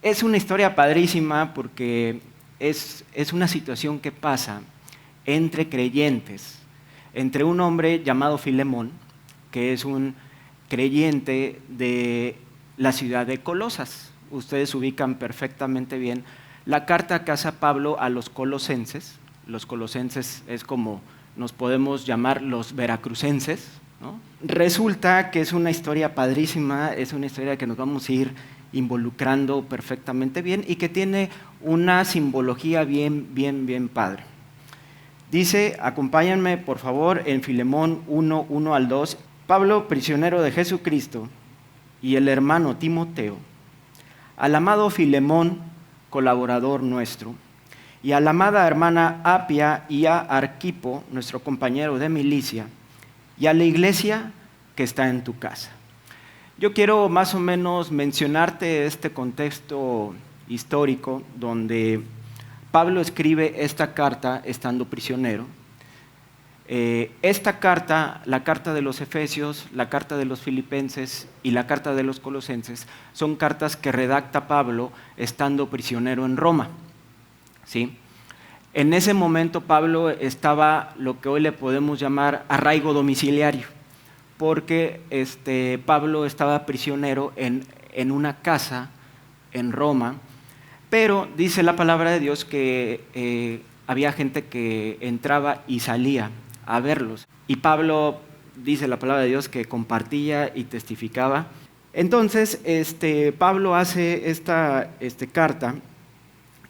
Es una historia padrísima porque es una situación que pasa entre creyentes, entre un hombre llamado Filemón, que es un creyente de la ciudad de Colosas. Ustedes ubican perfectamente bien la carta que hace Pablo a los colosenses. Los colosenses es como nos podemos llamar los veracrucenses, ¿no? Resulta que es una historia padrísima, es una historia que nos vamos a ir involucrando perfectamente bien y que tiene una simbología bien padre. Dice, acompáñenme por favor en Filemón 1 al 2. Pablo, prisionero de Jesucristo, y el hermano Timoteo, al amado Filemón, colaborador nuestro, y a la amada hermana Apia y a Arquipo, nuestro compañero de milicia, y a la iglesia que está en tu casa. Yo quiero más o menos mencionarte este contexto histórico donde Pablo escribe esta carta estando prisionero. Esta carta, la carta de los Efesios, la carta de los Filipenses y la carta de los Colosenses son cartas que redacta Pablo estando prisionero en Roma, ¿sí? En ese momento Pablo estaba lo que hoy le podemos llamar arraigo domiciliario, porque Pablo estaba prisionero en una casa en Roma, pero dice la palabra de Dios que había gente que entraba y salía a verlos. Y Pablo, dice la palabra de Dios, que compartía y testificaba. Entonces, Pablo hace esta carta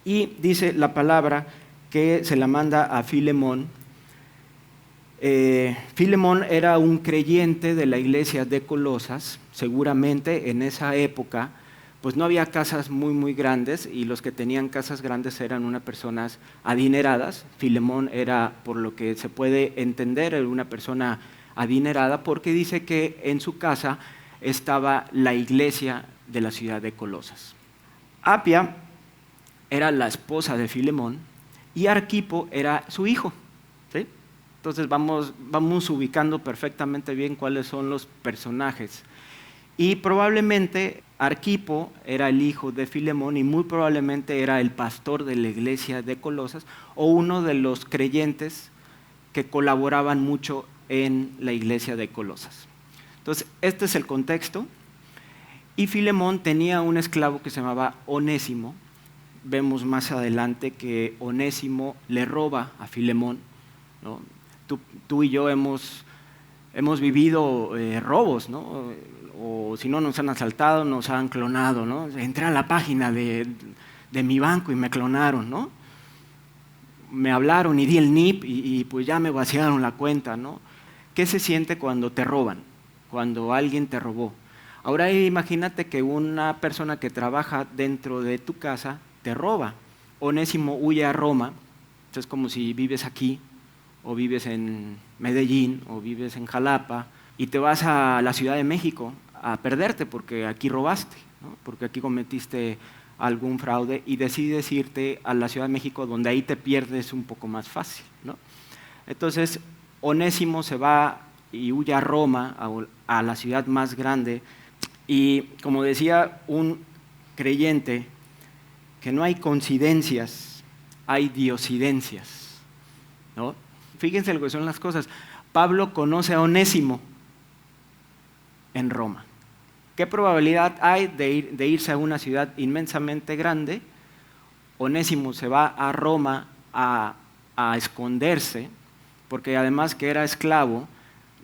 y dice la palabra que se la manda a Filemón. Filemón era un creyente de la iglesia de Colosas. Seguramente en esa época pues no había casas muy grandes, y los que tenían casas grandes eran unas personas adineradas. Filemón era, por lo que se puede entender, era una persona adinerada, porque dice que en su casa estaba la iglesia de la ciudad de Colosas. Apia era la esposa de Filemón y Arquipo era su hijo, ¿sí? Entonces vamos ubicando perfectamente bien cuáles son los personajes. Y probablemente Arquipo era el hijo de Filemón y muy probablemente era el pastor de la iglesia de Colosas o uno de los creyentes que colaboraban mucho en la iglesia de Colosas. Entonces, este es el contexto. Y Filemón tenía un esclavo que se llamaba Onésimo. Vemos más adelante que Onésimo le roba a Filemón, ¿no? Tú y yo hemos vivido robos, ¿no? O si no, nos han asaltado, nos han clonado, ¿no? Entré a la página de mi banco y me clonaron, ¿no? Me hablaron y di el NIP y pues ya me vaciaron la cuenta, ¿no? ¿Qué se siente cuando te roban? Cuando alguien te robó. Ahora imagínate que una persona que trabaja dentro de tu casa te roba. Onésimo huye a Roma. Es como si vives aquí, o vives en Medellín, o vives en Jalapa, y te vas a la Ciudad de México a perderte porque aquí robaste, ¿no? Porque aquí cometiste algún fraude y decides irte a la Ciudad de México, donde ahí te pierdes un poco más fácil, ¿no? Entonces, Onésimo se va y huye a Roma, a la ciudad más grande, y como decía un creyente, que no hay coincidencias, hay diosidencias, ¿no? Fíjense lo que son las cosas. Pablo conoce a Onésimo en Roma. ¿Qué probabilidad hay de irse a una ciudad inmensamente grande? Onésimo se va a Roma a esconderse, porque además que era esclavo,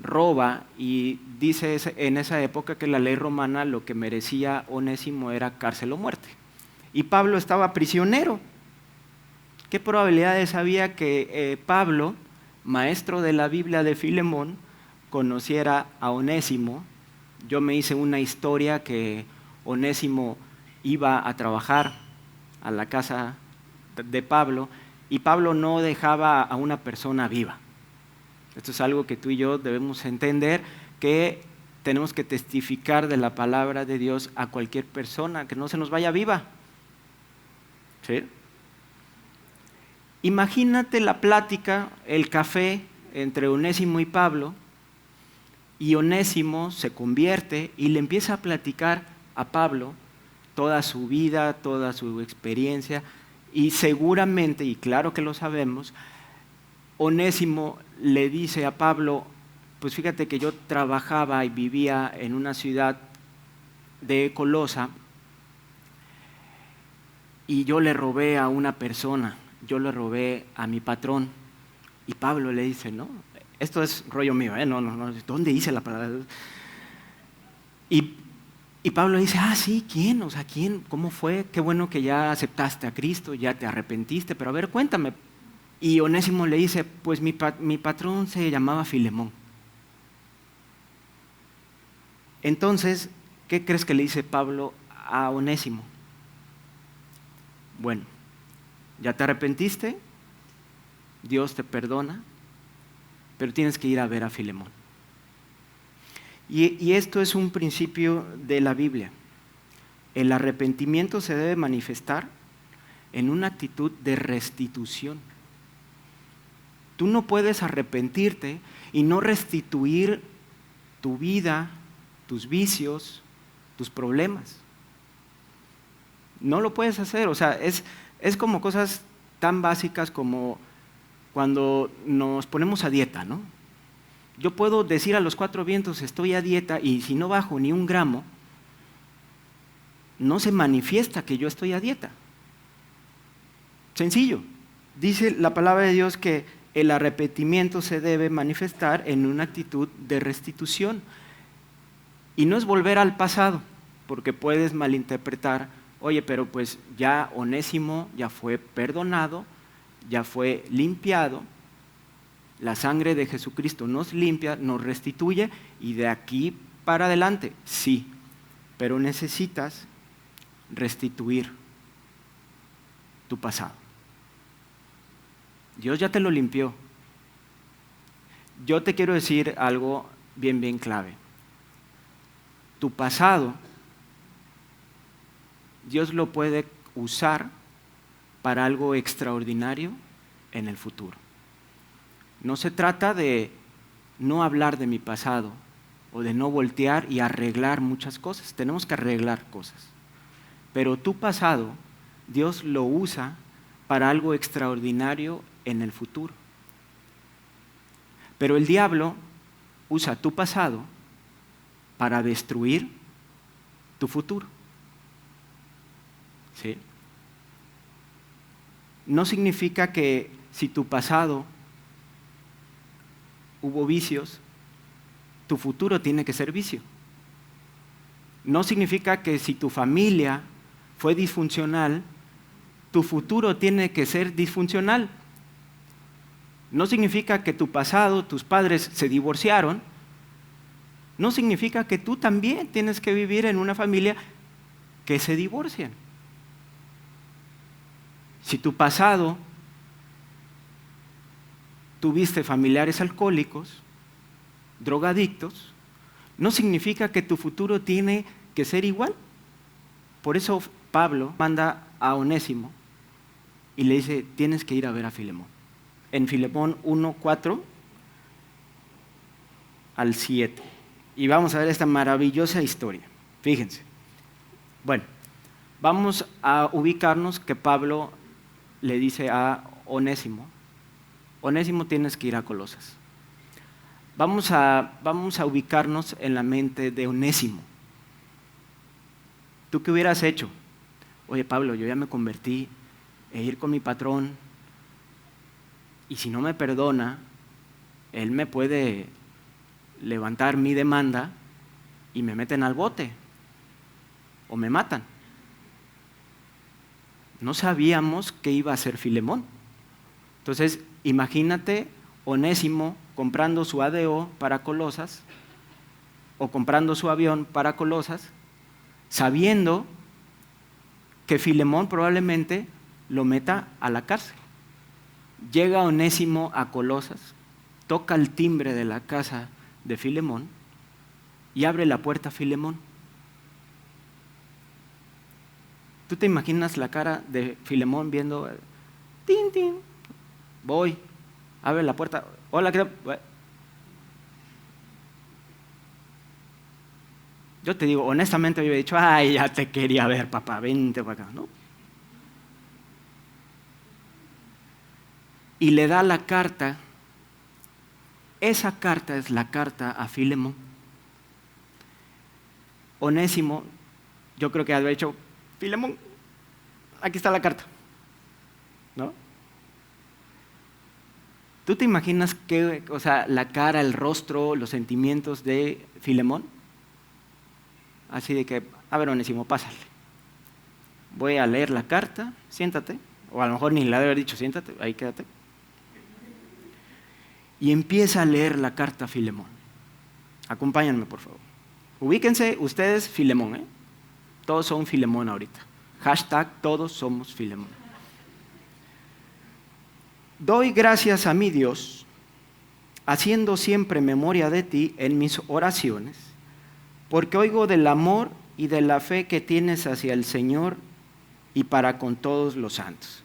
roba, y dice en esa época que la ley romana lo que merecía Onésimo era cárcel o muerte. Y Pablo estaba prisionero. ¿Qué probabilidades había que Pablo, maestro de la Biblia de Filemón, conociera a Onésimo? Yo me hice una historia que Onésimo iba a trabajar a la casa de Pablo y Pablo no dejaba a una persona viva. Esto es algo que tú y yo debemos entender, que tenemos que testificar de la palabra de Dios a cualquier persona, que no se nos vaya viva. ¿Sí? Imagínate la plática, el café entre Onésimo y Pablo, y Onésimo se convierte y le empieza a platicar a Pablo toda su vida, toda su experiencia, y seguramente, y claro que lo sabemos, Onésimo le dice a Pablo, pues fíjate que yo trabajaba y vivía en una ciudad de Colosa y yo le robé a una persona, yo le robé a mi patrón. Y Pablo le dice, no, esto es rollo mío, no, ¿dónde dice la palabra? Y Pablo dice, sí, ¿quién? O sea, ¿quién? ¿Cómo fue? Qué bueno que ya aceptaste a Cristo, ya te arrepentiste, pero a ver, cuéntame. Y Onésimo le dice, pues mi patrón se llamaba Filemón. Entonces, ¿qué crees que le dice Pablo a Onésimo? Bueno, ya te arrepentiste, Dios te perdona, pero tienes que ir a ver a Filemón. Y esto es un principio de la Biblia. El arrepentimiento se debe manifestar en una actitud de restitución. Tú no puedes arrepentirte y no restituir tu vida, tus vicios, tus problemas. No lo puedes hacer, o sea, es como cosas tan básicas como cuando nos ponemos a dieta, ¿no? Yo puedo decir a los 4 vientos, estoy a dieta, y si no bajo ni 1 gramo, no se manifiesta que yo estoy a dieta. Sencillo. Dice la palabra de Dios que el arrepentimiento se debe manifestar en una actitud de restitución. Y no es volver al pasado, porque puedes malinterpretar, oye, pero pues ya Onésimo ya fue perdonado, ya fue limpiado, la sangre de Jesucristo nos limpia, nos restituye, y de aquí para adelante, sí, pero necesitas restituir tu pasado. Dios ya te lo limpió. Yo te quiero decir algo bien clave. Tu pasado, Dios lo puede usar para algo extraordinario en el futuro. No se trata de no hablar de mi pasado o de no voltear y arreglar muchas cosas. Tenemos que arreglar cosas. Pero tu pasado, Dios lo usa para algo extraordinario en el futuro. Pero el diablo usa tu pasado para destruir tu futuro. ¿Sí? No significa que si tu pasado hubo vicios, tu futuro tiene que ser vicio. No significa que si tu familia fue disfuncional, tu futuro tiene que ser disfuncional. No significa que tu pasado, tus padres se divorciaron, no significa que tú también tienes que vivir en una familia que se divorcian. Si tu pasado tuviste familiares alcohólicos, drogadictos, no significa que tu futuro tiene que ser igual. Por eso Pablo manda a Onésimo y le dice, tienes que ir a ver a Filemón. En Filemón 1:4 al 7. Y vamos a ver esta maravillosa historia. Fíjense. Bueno, vamos a ubicarnos que Pablo le dice a Onésimo, Onésimo, tienes que ir a Colosas. Vamos a ubicarnos en la mente de Onésimo. ¿Tú qué hubieras hecho? Oye, Pablo, yo ya me convertí, ir con mi patrón, y si no me perdona, él me puede levantar mi demanda y me meten al bote o me matan. No sabíamos qué iba a hacer Filemón. Entonces, imagínate Onésimo comprando su ADO para Colosas o comprando su avión para Colosas, sabiendo que Filemón probablemente lo meta a la cárcel. Llega Onésimo a Colosas, toca el timbre de la casa de Filemón y abre la puerta a Filemón. ¿Tú te imaginas la cara de Filemón viendo, tin, tin, voy, abre la puerta, hola, ¿qué tal? Yo te digo, honestamente yo hubiera dicho, ay, ya te quería ver, papá, vente para acá, ¿no? Y le da la carta. Esa carta es la carta a Filemón. Onésimo, yo creo que había dicho, Filemón, aquí está la carta, ¿no? ¿Tú te imaginas la cara, el rostro, los sentimientos de Filemón? Así de que, a ver, Onésimo, pásale. Voy a leer la carta, siéntate. O a lo mejor ni le ha de haber dicho, siéntate, ahí quédate. Y empieza a leer la carta a Filemón. Acompáñenme, por favor. Ubíquense ustedes, Filemón, ¿eh? Todos son Filemón ahorita. Hashtag todos somos Filemón. Doy gracias a mi Dios, haciendo siempre memoria de ti en mis oraciones, porque oigo del amor y de la fe que tienes hacia el Señor y para con todos los santos.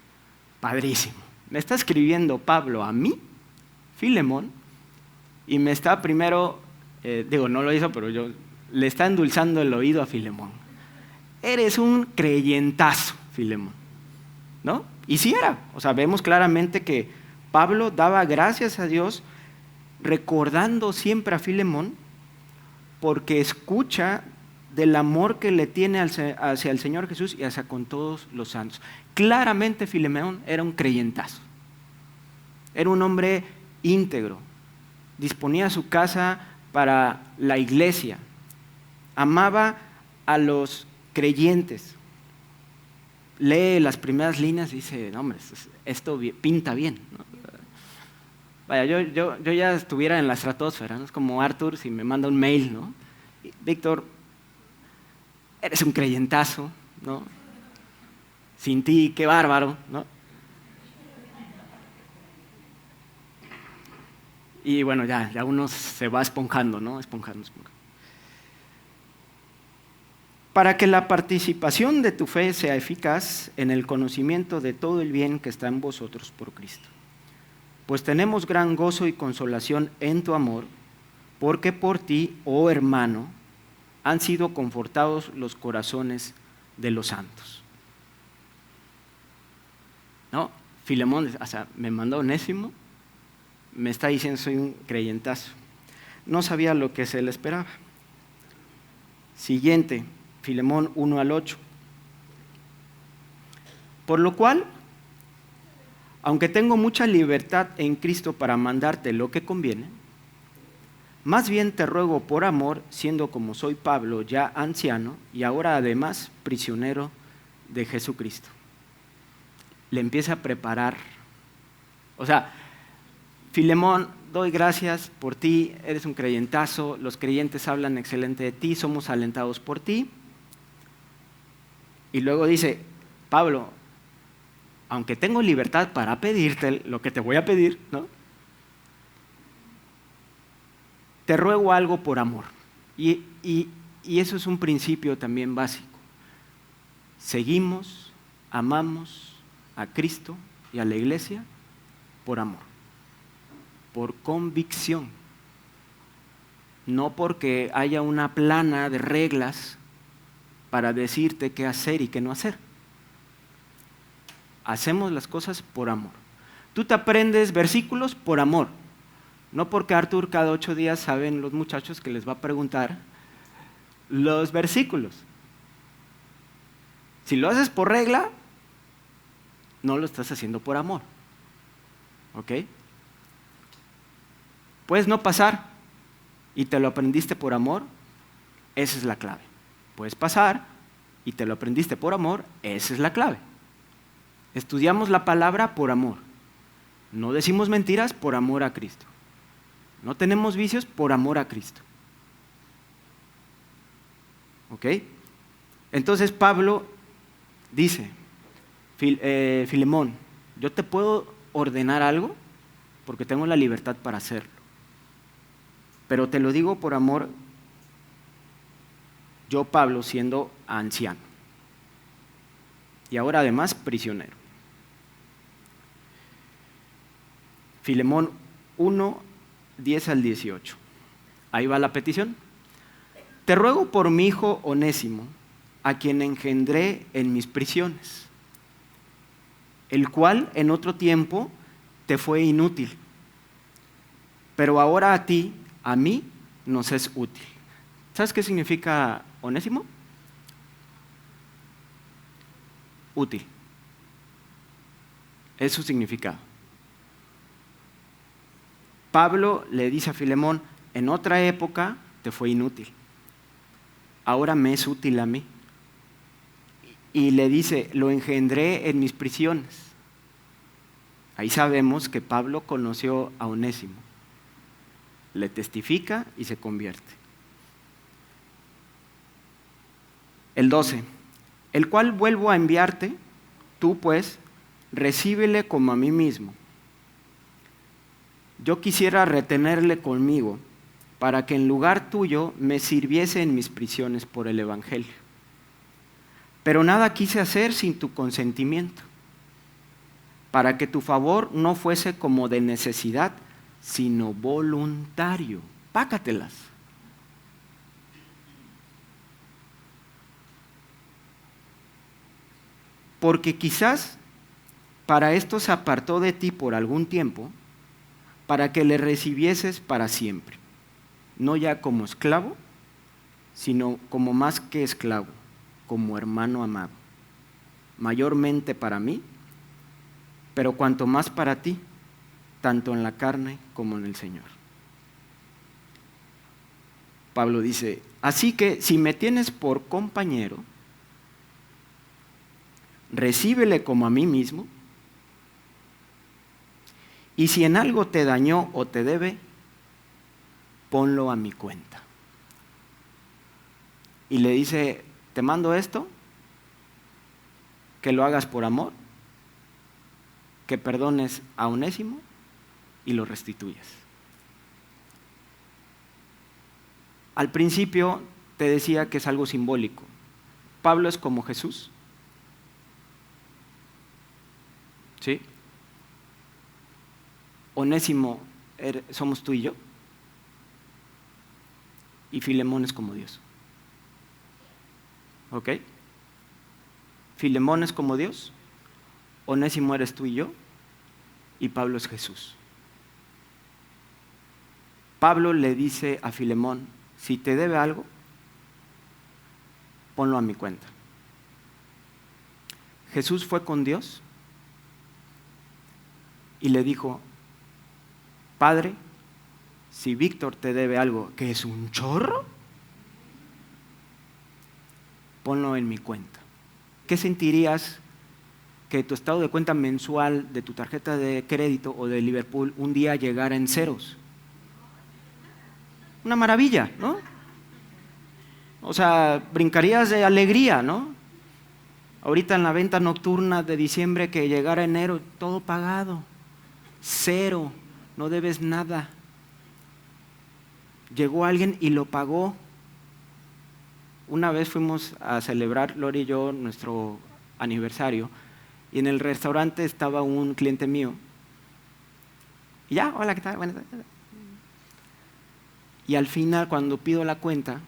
Padrísimo. Me está escribiendo Pablo a mí, Filemón, y me está primero, no lo hizo, pero le está endulzando el oído a Filemón. Eres un creyentazo, Filemón, ¿no? Y sí era, vemos claramente que Pablo daba gracias a Dios recordando siempre a Filemón porque escucha del amor que le tiene hacia el Señor Jesús y hacia con todos los santos. Claramente Filemón era un creyentazo, era un hombre íntegro, disponía su casa para la iglesia, amaba a los creyentes. Lee las primeras líneas y dice, no, hombre, esto pinta bien, ¿no? Vaya, yo ya estuviera en la estratosfera, ¿no? Es como Arthur si me manda un mail, ¿no? Víctor, eres un creyentazo, ¿no? Sin ti, qué bárbaro, ¿no? Y bueno, ya uno se va esponjando, ¿no? Esponjando. Para que la participación de tu fe sea eficaz en el conocimiento de todo el bien que está en vosotros por Cristo. Pues tenemos gran gozo y consolación en tu amor, porque por ti, oh hermano, han sido confortados los corazones de los santos. ¿No? Filemón, me mandó Onésimo, me está diciendo soy un creyentazo. No sabía lo que se le esperaba. Siguiente. Filemón 1 al 8. Por lo cual, aunque tengo mucha libertad en Cristo para mandarte lo que conviene, más bien te ruego por amor, siendo como soy Pablo, ya anciano, y ahora además prisionero de Jesucristo. Le empieza a preparar. Filemón, doy gracias por ti, eres un creyentazo, los creyentes hablan excelente de ti, somos alentados por ti. Y luego dice, Pablo, aunque tengo libertad para pedirte lo que te voy a pedir, ¿no? Te ruego algo por amor. Y eso es un principio también básico. Seguimos, amamos a Cristo y a la iglesia por amor, por convicción, no porque haya una plana de reglas para decirte qué hacer y qué no hacer. Hacemos las cosas por amor. Tú te aprendes versículos por amor, no porque Arthur cada 8 días saben los muchachos que les va a preguntar los versículos. Si lo haces por regla, no lo estás haciendo por amor. ¿Ok? Puedes no pasar y te lo aprendiste por amor, esa es la clave. Puedes pasar y te lo aprendiste por amor, esa es la clave. Estudiamos la palabra por amor. No decimos mentiras por amor a Cristo. No tenemos vicios por amor a Cristo. ¿Ok? Entonces Pablo dice, Filemón, yo te puedo ordenar algo porque tengo la libertad para hacerlo. Pero te lo digo por amor, yo Pablo siendo anciano. Y ahora además prisionero. Filemón 1, 10 al 18. Ahí va la petición. Te ruego por mi hijo Onésimo, a quien engendré en mis prisiones, el cual en otro tiempo te fue inútil, pero ahora a ti, a mí, nos es útil. ¿Sabes qué significa Onésimo? Útil. Es su significado. Pablo le dice a Filemón, en otra época te fue inútil, ahora me es útil a mí. Y le dice, lo engendré en mis prisiones. Ahí sabemos que Pablo conoció a Onésimo, le testifica y se convierte. El 12, el cual vuelvo a enviarte, tú pues, recíbele como a mí mismo. Yo quisiera retenerle conmigo, para que en lugar tuyo me sirviese en mis prisiones por el Evangelio. Pero nada quise hacer sin tu consentimiento, para que tu favor no fuese como de necesidad, sino voluntario. Pácatelas. Porque quizás para esto se apartó de ti por algún tiempo, para que le recibieses para siempre, no ya como esclavo, sino como más que esclavo, como hermano amado, mayormente para mí, pero cuanto más para ti, tanto en la carne como en el Señor. Pablo dice, así que si me tienes por compañero, recíbele como a mí mismo, y si en algo te dañó o te debe, ponlo a mi cuenta. Y le dice, te mando esto, que lo hagas por amor, que perdones a Onésimo y lo restituyas. Al principio te decía que es algo simbólico. Pablo es como Jesús. ¿Sí? Onésimo somos tú y yo. Y Filemón es como Dios. ¿Ok? Filemón es como Dios, Onésimo eres tú y yo, y Pablo es Jesús. Pablo le dice a Filemón, si te debe algo, ponlo a mi cuenta. Jesús fue con Dios y le dijo, Padre, si Víctor te debe algo, que es un chorro, ponlo en mi cuenta. ¿Qué sentirías que tu estado de cuenta mensual de tu tarjeta de crédito o de Liverpool un día llegara en ceros? Una maravilla, ¿no? O sea, brincarías de alegría, ¿no? Ahorita en la venta nocturna de diciembre que llegara enero, todo pagado, cero, no debes nada. Llegó alguien y lo pagó. Una vez fuimos a celebrar, Lori y yo, nuestro aniversario, y en el restaurante estaba un cliente mío. Y ya, hola, ¿qué tal? Bueno, y al final, cuando pido la cuenta,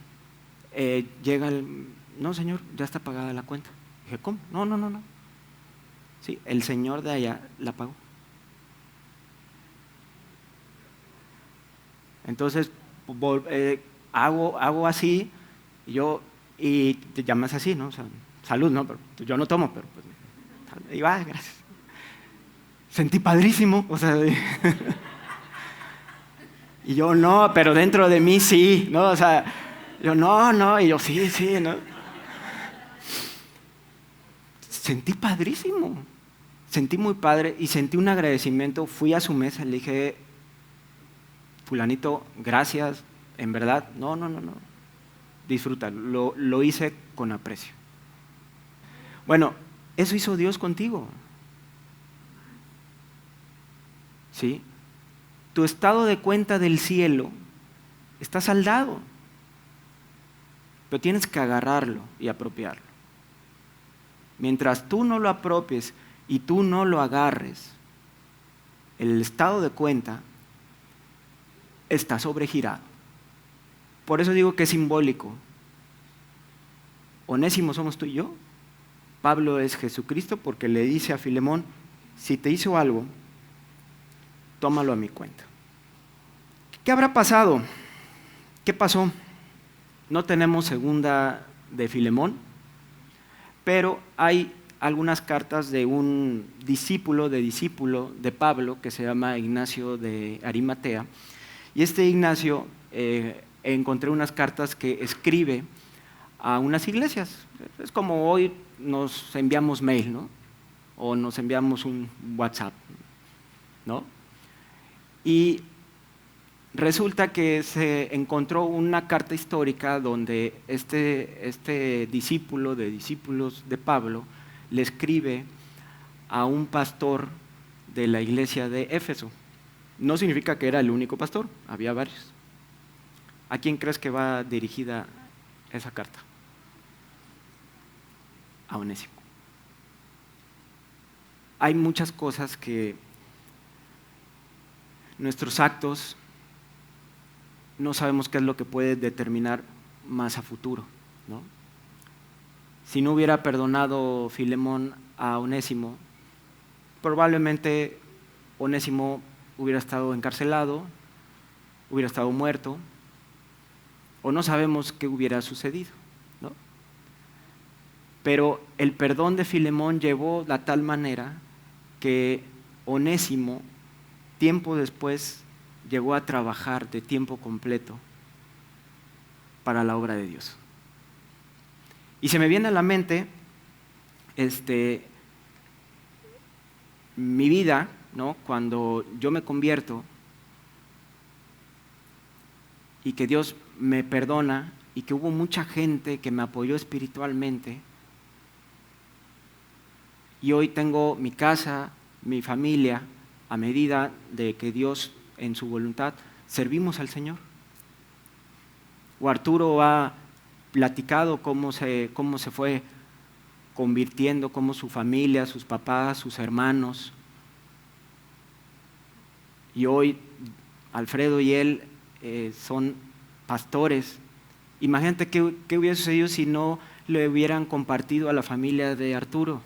llega el, no señor, ya está pagada la cuenta. Dije, ¿cómo? No. Sí, el señor de allá la pagó. Entonces, hago así, y te llamas así, ¿no? O sea, salud, ¿no? Pero yo no tomo, pero pues, y va, gracias. Sentí padrísimo, o sea, y yo no, pero dentro de mí sí, ¿no? O sea, yo no, y yo sí, ¿no? Sentí padrísimo, sentí muy padre y sentí un agradecimiento. Fui a su mesa y le dije, fulanito, gracias, en verdad, no. Disfruta, lo hice con aprecio. Bueno, eso hizo Dios contigo. ¿Sí? Tu estado de cuenta del cielo está saldado, pero tienes que agarrarlo y apropiarlo. Mientras tú no lo apropies y tú no lo agarres, el estado de cuenta está sobregirado. Por eso digo que es simbólico. Onésimo somos tú y yo, Pablo es Jesucristo, porque le dice a Filemón, si te hizo algo, tómalo a mi cuenta. ¿Qué habrá pasado? ¿Qué pasó? No tenemos segunda de Filemón, pero hay algunas cartas de un discípulo de Pablo, que se llama Ignacio de Arimatea, y este Ignacio encontré unas cartas que escribe a unas iglesias. Es como hoy nos enviamos mail, ¿no? O nos enviamos un WhatsApp, ¿no? Y resulta que se encontró una carta histórica donde este discípulo de discípulos de Pablo le escribe a un pastor de la iglesia de Éfeso. No significa que era el único pastor, había varios. ¿A quién crees que va dirigida esa carta? A Onésimo. Hay muchas cosas que nuestros actos no sabemos qué es lo que puede determinar más a futuro, ¿no? Si no hubiera perdonado Filemón a Onésimo, probablemente Onésimo hubiera estado encarcelado, hubiera estado muerto, o no sabemos qué hubiera sucedido, ¿no? Pero el perdón de Filemón llevó de tal manera que Onésimo, tiempo después, llegó a trabajar de tiempo completo para la obra de Dios. Y se me viene a la mente mi vida, ¿no? Cuando yo me convierto y que Dios me perdona y que hubo mucha gente que me apoyó espiritualmente, y hoy tengo mi casa, mi familia, a medida de que Dios en su voluntad servimos al Señor. O Arturo ha platicado cómo se fue convirtiendo, cómo su familia, sus papás, sus hermanos, y hoy Alfredo y él son pastores. Imagínate qué hubiera sucedido si no le hubieran compartido a la familia de Arturo.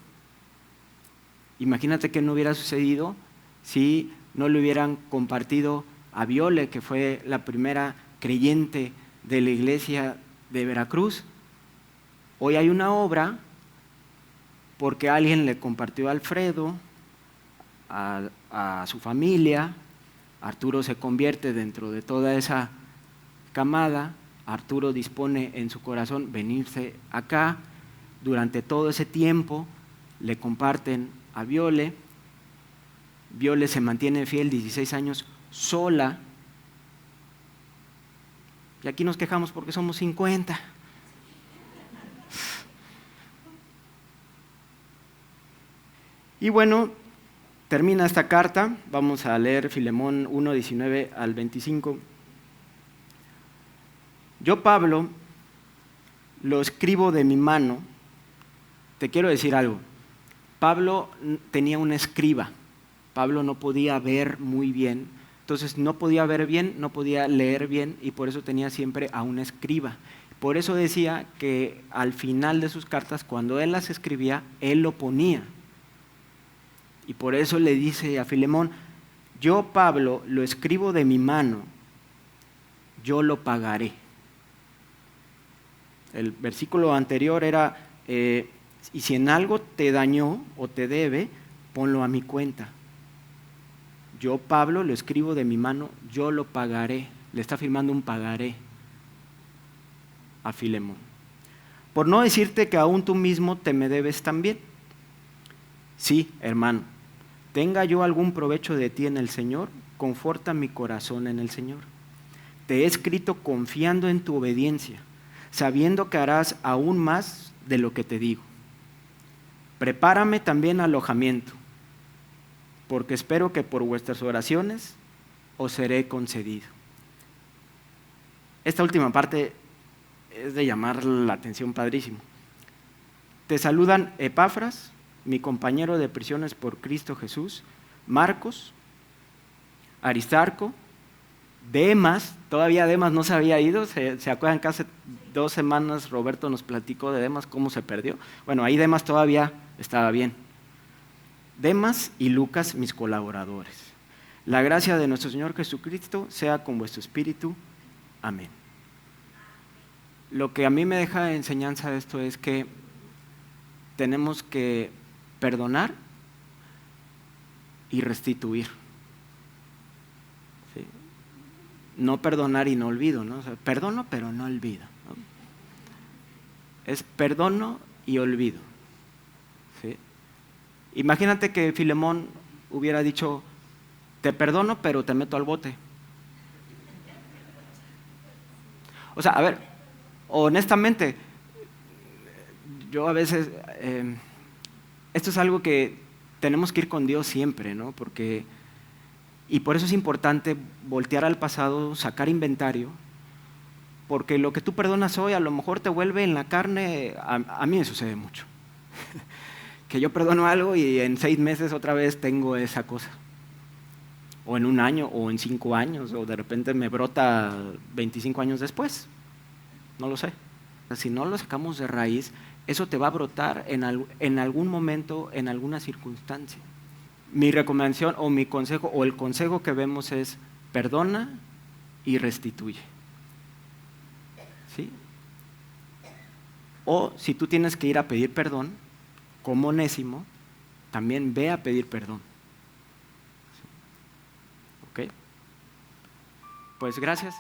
Imagínate qué no hubiera sucedido si no le hubieran compartido a Viole, que fue la primera creyente de la iglesia de Veracruz. Hoy hay una obra porque alguien le compartió a Alfredo, a su familia. Arturo se convierte dentro de toda esa camada. Arturo dispone en su corazón venirse acá. Durante todo ese tiempo le comparten a Viole. Viole se mantiene fiel 16 años sola. Y aquí nos quejamos porque somos 50. Y bueno, termina esta carta. Vamos a leer Filemón 1, 19 al 25. Yo, Pablo, lo escribo de mi mano. Te quiero decir algo. Pablo tenía un escriba. Pablo no podía ver muy bien. Entonces no podía ver bien, no podía leer bien, y por eso tenía siempre a un escriba. Por eso decía que al final de sus cartas, cuando él las escribía, él lo ponía. Y por eso le dice a Filemón, yo, Pablo, lo escribo de mi mano, yo lo pagaré. El versículo anterior era, y si en algo te dañó o te debe, ponlo a mi cuenta. Yo, Pablo, lo escribo de mi mano, yo lo pagaré. Le está firmando un pagaré a Filemón. Por no decirte que aún tú mismo te me debes también. Sí, hermano, tenga yo algún provecho de ti en el Señor, conforta mi corazón en el Señor. Te he escrito confiando en tu obediencia, sabiendo que harás aún más de lo que te digo. Prepárame también alojamiento, porque espero que por vuestras oraciones os seré concedido. Esta última parte es de llamar la atención padrísimo. Te saludan Epafras, mi compañero de prisiones por Cristo Jesús, Marcos, Aristarco, Demas, todavía Demas no se había ido, ¿se acuerdan que hace 2 semanas Roberto nos platicó de Demas, cómo se perdió? Bueno, ahí Demas todavía estaba bien. Demas y Lucas, mis colaboradores. La gracia de nuestro Señor Jesucristo sea con vuestro espíritu. Amén. Lo que a mí me deja de enseñanza de esto es que tenemos que perdonar y restituir. ¿Sí? No perdonar y no olvido, ¿no? O sea, perdono pero no olvido, ¿no? Es perdono y olvido. ¿Sí? Imagínate que Filemón hubiera dicho, te perdono pero te meto al bote. O sea, a ver, honestamente, yo a veces, esto es algo que tenemos que ir con Dios siempre, ¿no? Y por eso es importante voltear al pasado, sacar inventario, porque lo que tú perdonas hoy a lo mejor te vuelve en la carne. A mí me sucede mucho, que yo perdono algo y en 6 meses otra vez tengo esa cosa, o en 1 año, o en 5 años, o de repente me brota 25 años después, no lo sé. Si no lo sacamos de raíz, eso te va a brotar en algún momento, en alguna circunstancia. Mi recomendación o mi consejo o el consejo que vemos es perdona y restituye. ¿Sí? O si tú tienes que ir a pedir perdón, como Onésimo, también ve a pedir perdón. ¿Ok? Pues gracias.